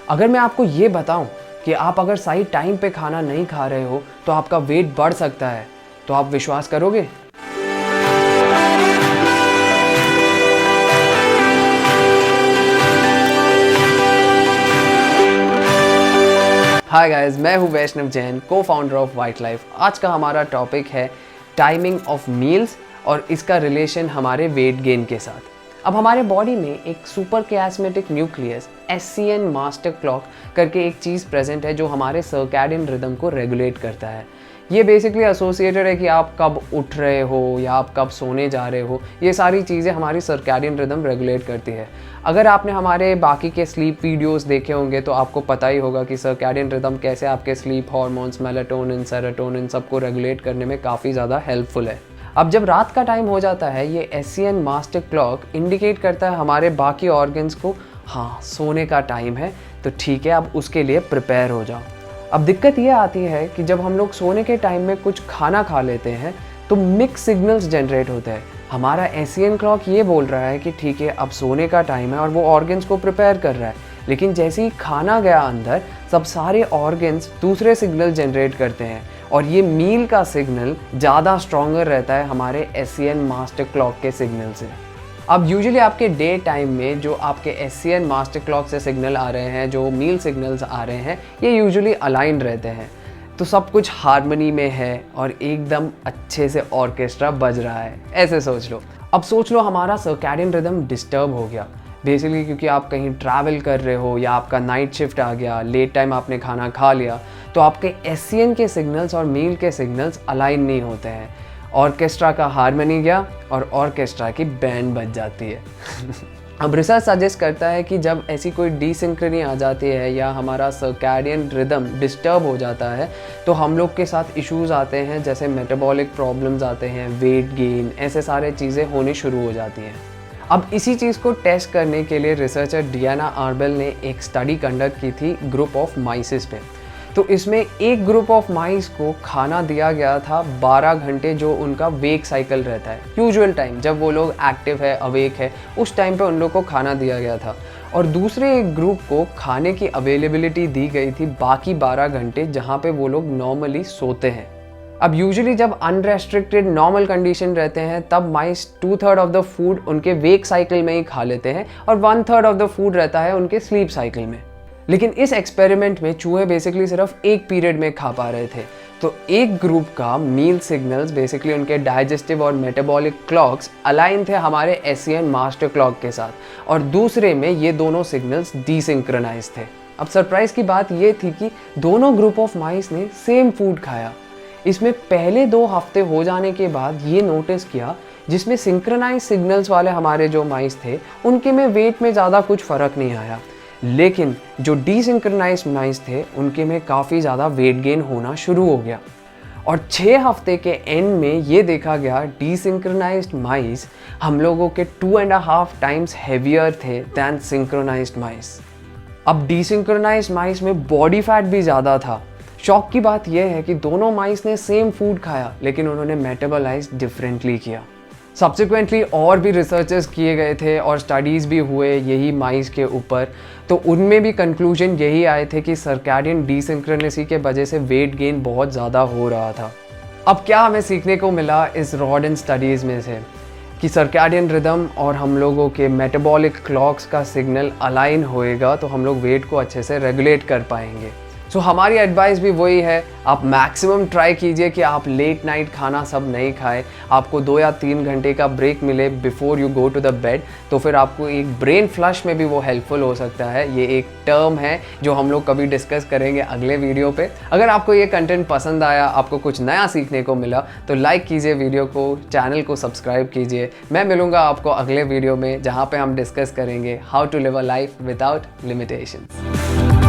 अगर मैं आपको ये बताऊं कि आप अगर सही टाइम पे खाना नहीं खा रहे हो तो आपका वेट बढ़ सकता है, तो आप विश्वास करोगे? हाय गाइस, मैं हूँ वैष्णव जैन, को फाउंडर ऑफ वाइट लाइफ। आज का हमारा टॉपिक है टाइमिंग ऑफ मील्स और इसका रिलेशन हमारे वेट गेन के साथ। अब हमारे बॉडी में एक super chiasmatic nucleus SCN master clock करके एक चीज़ प्रेजेंट है जो हमारे सर्कैडियन रिदम को रेगुलेट करता है। ये बेसिकली एसोसिएटेड है कि आप कब उठ रहे हो या आप कब सोने जा रहे हो। ये सारी चीज़ें हमारी सर्कैडियन रिदम रेगुलेट करती है। अगर आपने हमारे बाकी के स्लीप वीडियोस देखे होंगे तो आपको पता ही होगा कि सर्कैडियन रिदम कैसे आपके स्लीप हार्मोन्स, मेलाटोनिन, सेरोटोनिन सबको रेगुलेट करने में काफ़ी ज़्यादा हेल्पफुल है। अब जब रात का टाइम हो जाता है, ये SCN मास्टर क्लॉक इंडिकेट करता है हमारे बाकी ऑर्गन्स को, हाँ सोने का टाइम है, तो ठीक है अब उसके लिए प्रिपेयर हो जाओ। अब दिक्कत ये आती है कि जब हम लोग सोने के टाइम में कुछ खाना खा लेते हैं तो मिक्स सिग्नल्स जनरेट होते हैं। हमारा SCN क्लॉक ये बोल रहा है कि ठीक है अब सोने का टाइम है और वो ऑर्गन्स को प्रिपेयर कर रहा है, लेकिन जैसे ही खाना गया अंदर सब सारे ऑर्गन्स दूसरे सिग्नल जनरेट करते हैं और ये मील का सिग्नल ज़्यादा स्ट्रॉन्गर रहता है हमारे SCN मास्टर क्लॉक के सिग्नल से। अब यूजुअली आपके डे टाइम में जो आपके SCN मास्टर क्लॉक से सिग्नल आ रहे हैं, जो मील सिग्नल्स आ रहे हैं, ये यूजुअली अलाइंड रहते हैं, तो सब कुछ हार्मनी में है और एकदम अच्छे से ऑर्केस्ट्रा बज रहा है, ऐसे सोच लो। अब सोच लो हमारा सर्कैडियन रिदम डिस्टर्ब हो गया, बेसिकली क्योंकि आप कहीं ट्रैवल कर रहे हो या आपका नाइट शिफ्ट आ गया, लेट टाइम आपने खाना खा लिया, तो आपके SCN के सिग्नल्स और मील के सिग्नल्स अलाइन नहीं होते हैं। ऑर्केस्ट्रा का हार्मनी गया और ऑर्केस्ट्रा की बैंड बज जाती है। अब रिसर्च सजेस्ट करता है कि जब ऐसी कोई डिसिंक्रोनी आ जाती है या हमारा सर्कैडियन रिदम डिस्टर्ब हो जाता है तो हम लोग के साथ इश्यूज आते हैं, जैसे मेटाबॉलिक प्रॉब्लम्स आते हैं, वेट गेन, ऐसे सारे चीज़ें होनी शुरू हो जाती हैं। अब इसी चीज़ को टेस्ट करने के लिए रिसर्चर डियाना आर्बेल ने एक स्टडी कंडक्ट की थी ग्रुप ऑफ माइसेस पे। तो इसमें एक ग्रुप ऑफ माइस को खाना दिया गया था 12 घंटे, जो उनका वेक साइकिल रहता है, यूजुअल टाइम जब वो लोग एक्टिव है, अवेक है, उस टाइम पे उन लोग को खाना दिया गया था। और दूसरे एक ग्रुप को खाने की अवेलेबिलिटी दी गई थी बाकी 12 घंटे, जहाँ पे वो लोग नॉर्मली सोते हैं। अब यूजुअली जब अनरेस्ट्रिक्टेड नॉर्मल कंडीशन रहते हैं तब माइस 2/3 ऑफ द फूड उनके वेक साइकिल में ही खा लेते हैं और 1/3 ऑफ द फूड रहता है उनके स्लीप साइकिल में। लेकिन इस एक्सपेरिमेंट में चूहे बेसिकली सिर्फ एक पीरियड में खा पा रहे थे। तो एक ग्रुप का मील सिग्नल्स, बेसिकली उनके डाइजेस्टिव और मेटाबॉलिक क्लॉक्स अलाइन थे हमारे SCN मास्टर क्लॉक के साथ, और दूसरे में ये दोनों सिग्नल्स डिसिंक्रोनाइज थे। अब सरप्राइज की बात ये थी कि दोनों ग्रुप ऑफ माइस ने सेम फूड खाया। इसमें पहले 2 हफ्ते हो जाने के बाद ये नोटिस किया, जिसमें सिंक्रोनाइज सिग्नल्स वाले हमारे जो माइस थे उनके में वेट में ज़्यादा कुछ फ़र्क नहीं आया, लेकिन जो डिसिंक्रोनाइज माइस थे उनके में काफ़ी ज़्यादा वेट गेन होना शुरू हो गया। और 6 हफ्ते के एंड में ये देखा गया डिसिंक्रोनाइज्ड माइस हम लोगों के 2.5 टाइम्स हेवियर थे दैन सिंक्रोनाइज्ड माइस। अब डिसिंक्रोनाइज्ड माइस में बॉडी फैट भी ज़्यादा था। शॉक की बात यह है कि दोनों माइस ने सेम फूड खाया, लेकिन उन्होंने मेटाबोलाइज डिफरेंटली किया। सब्सिक्वेंटली और भी रिसर्चेस किए गए थे और स्टडीज़ भी हुए यही माइस के ऊपर, तो उनमें भी कंक्लूजन यही आए थे कि सर्कैडियन डिसिंक्रोनेसी के वजह से वेट गेन बहुत ज़्यादा हो रहा था। अब क्या हमें सीखने को मिला इस रॉडन स्टडीज़ में से कि सर्कैडियन रिदम और हम लोगों के मेटाबॉलिक क्लॉक्स का सिग्नल अलाइन होएगा तो हम लोग वेट को अच्छे से रेगुलेट कर पाएंगे। सो हमारी एडवाइस भी वही है, आप मैक्सिमम ट्राई कीजिए कि आप लेट नाइट खाना सब नहीं खाएं। आपको 2 या 3 घंटे का ब्रेक मिले before you go to the bed, तो फिर आपको एक ब्रेन फ्लश में भी वो हेल्पफुल हो सकता है। ये एक टर्म है जो हम लोग कभी डिस्कस करेंगे अगले वीडियो पे। अगर आपको ये कंटेंट पसंद आया, आपको कुछ नया सीखने को मिला, तो लाइक कीजिए वीडियो को, चैनल को सब्सक्राइब कीजिए। मैं मिलूँगा आपको अगले वीडियो में, जहाँ पे हम डिस्कस करेंगे how to live a life without limitations.